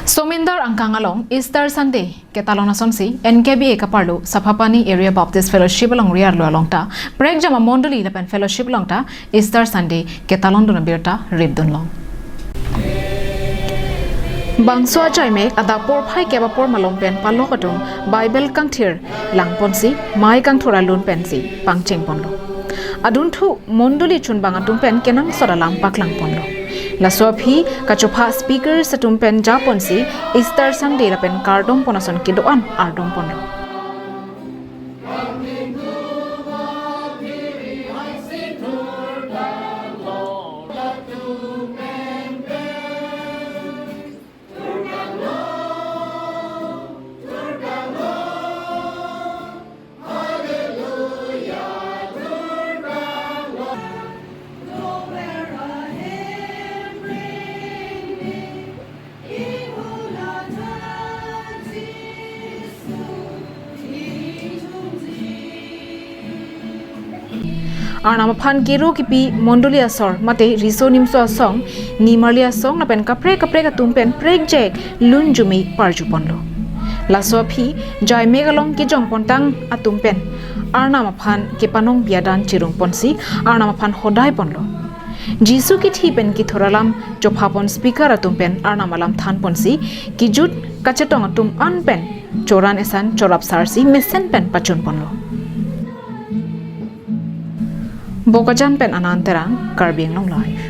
Somindar angkangalong Easter Sunday ketalon asonsi NKB Kaparlo Sapapani Area Baptist Fellowship along Arlo alongta Prekjam amondoli lapan fellowship alongta Easter Sunday ketalon dun birta ribdun long Bangso Jaimek adapor phai kebapor malompen palokatung Bible kangthir langponsi mai kangthora lun pensi pangcheng ponlo aduntu mondoli chun bangatung pen kenang sodalam paklang ponlo Laswabhi kachopa speaker sa tumpen Japon si Easter Sunday lapen kardom ponason kidoan ardom pondo. Arnama phan kiro kipi mondoli asor mate riso nimso asong ni marli asong napen kapre ka tumpen prekjek lunjumi parju ponlo laso phi jai megalong ki jong pontang atumpen arnama phan ke panong biadan chirung ponsi arnama phan hodai ponlo jisu ki thi pen ki thoralam chophapon speaker atumpen arnama lam than ponsi ki jut kachetong atum anpen choran esan chorap sarsi mesen pen pachun ponlo Bokajan pen ananterang karbing long life.